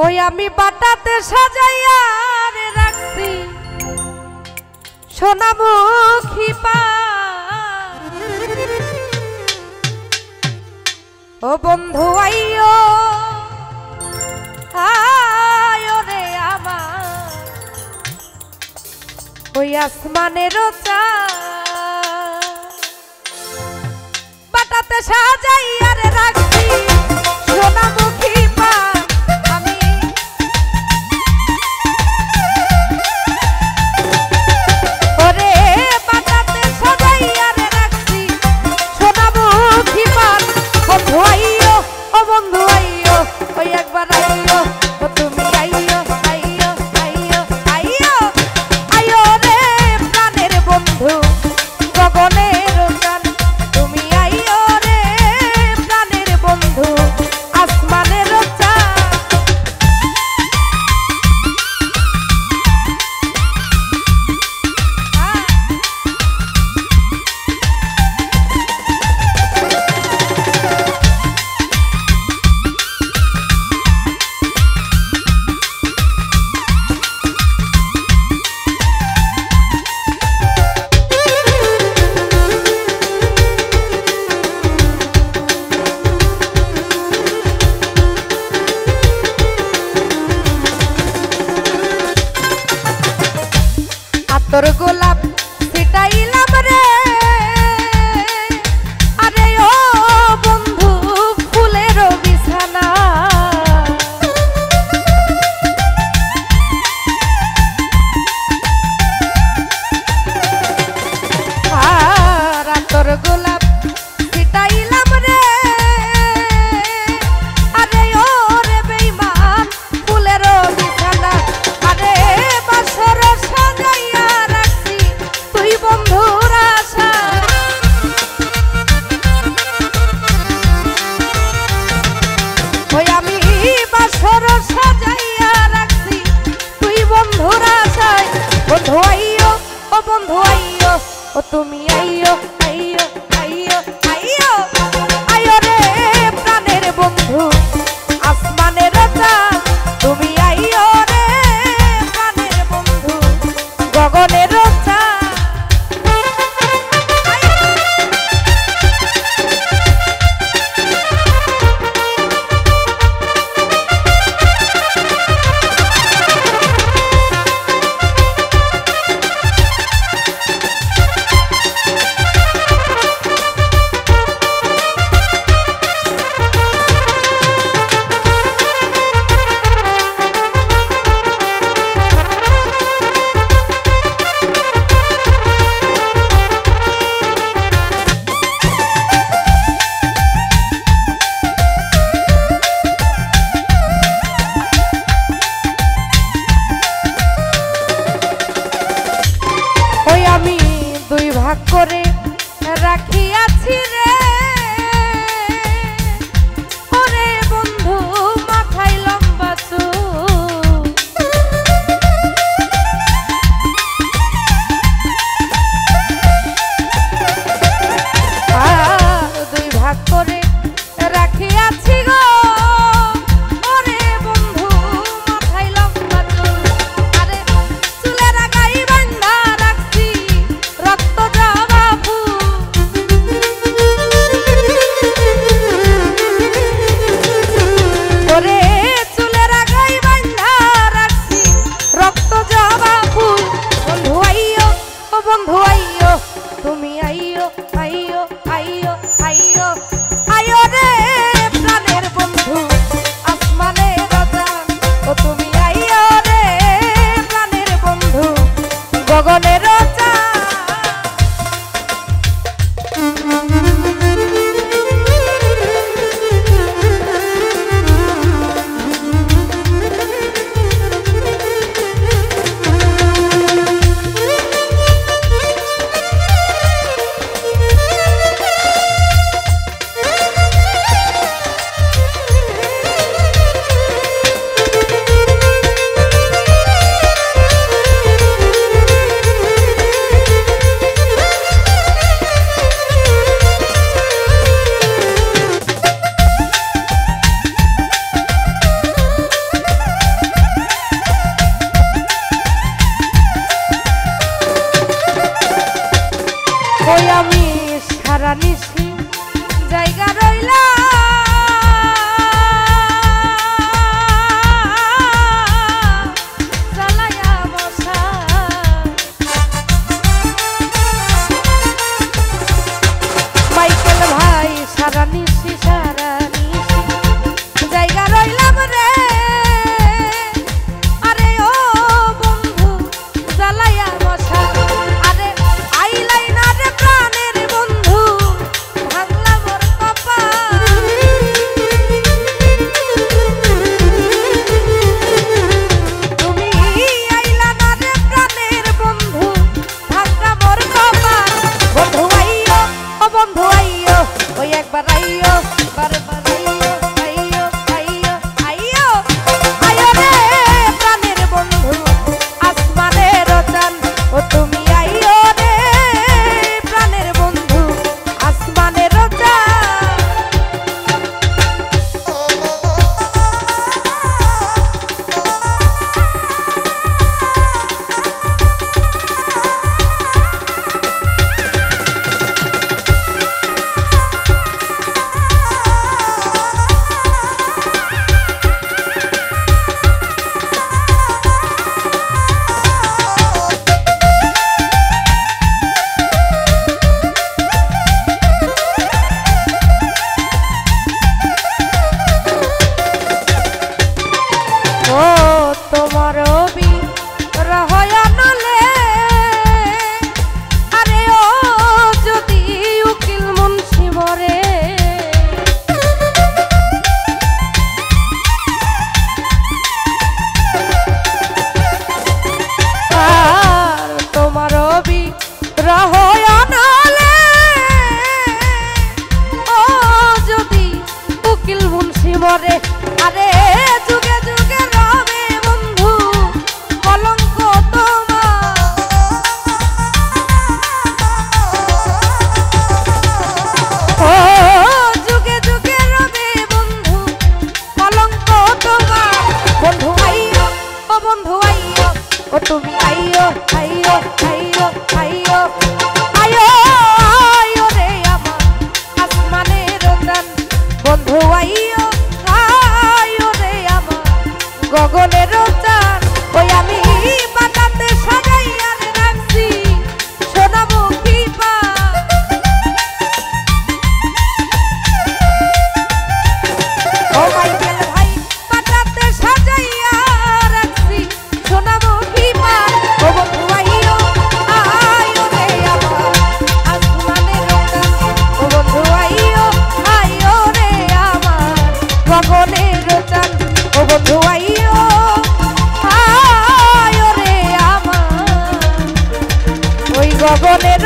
ওই আমি বাটাতে সাজাইয়া রে রাখছি সোনামুখী পা। ও বন্ধু আইও আয়ো রে আমার ওই আসমানের চাঁদ বাটাতে সাজাইয়া রে রাখছি সোনামুখী পা। তোর গোলাপ ছিটাইলাম রে আরে ও বন্ধু ফুলের বিছানা। আর তোর গোলাপ ছিটাইলাম রে আরে ও রে বেঈমান ফুলের বিছানা। আরে বাসর সাজাইয়া রাখছি তুই বন্ধুর আশা। ওই আমি বাসর সাজাইয়া রাখছি তুই বন্ধুর আশায়। বন্ধু আইও ও বন্ধু আইও ও তুমি আইও আইও আইও আইও আইও রে প্রাণের বন্ধু আসমানের চাঁদ। তুমি আইও রে প্রাণের বন্ধু গগনের চাঁদ। আমি দুই ভাগ করে রাখিয়াছি রে ওরে বন্ধু মাথায় লম্বা চুল। দুই ভাগ করে রাখিয়াছি গো ওরে বন্ধু মাথায় লম্বা চুল। আরে চুলের আগাই বান্ধা রাখছি রক্ত জবা ফুল। ওই আমি সারা নিশি জায়গা রইলাম জ্বালায়া বসা মাইকেল ভাই সারা নিশি জায়গা রইলাম রে আরে ও বন্ধু জ্বালায়া বসা আরে আইলাই না রে প্রাণের বন্ধু ভাঙলা মোর কপাল তুমি আইলা না রে প্রাণের বন্ধু ভাঙলা মোর কপাল বন্ধু আইও ও বন্ধু আইও ওই একবার আইও বারবার মরে আরে যুগে যুগে রবে বন্ধু কলঙ্ক তোমার ও যুগে যুগে রবে বন্ধু কলঙ্ক তোমার বন্ধু আইও ও বন্ধু আইও ও তুমি আইও আইও আইও আইও আইও আইও রে আমার আসমানের গান বন্ধু আইও গগনের চাঁদ ওই আমি বাতাতে সাজাইয়া রাখছি সোনামুখী পা ও মাইকেল ভাই বাতাতে সাজাইয়া রাখছি সোনামুখী পা ও বন্ধু আইও আইও রে আমার আসমানের গান ও বন্ধু আইও আইও রে আমার গগনের চাঁদ ও বন্ধু আইও গগনের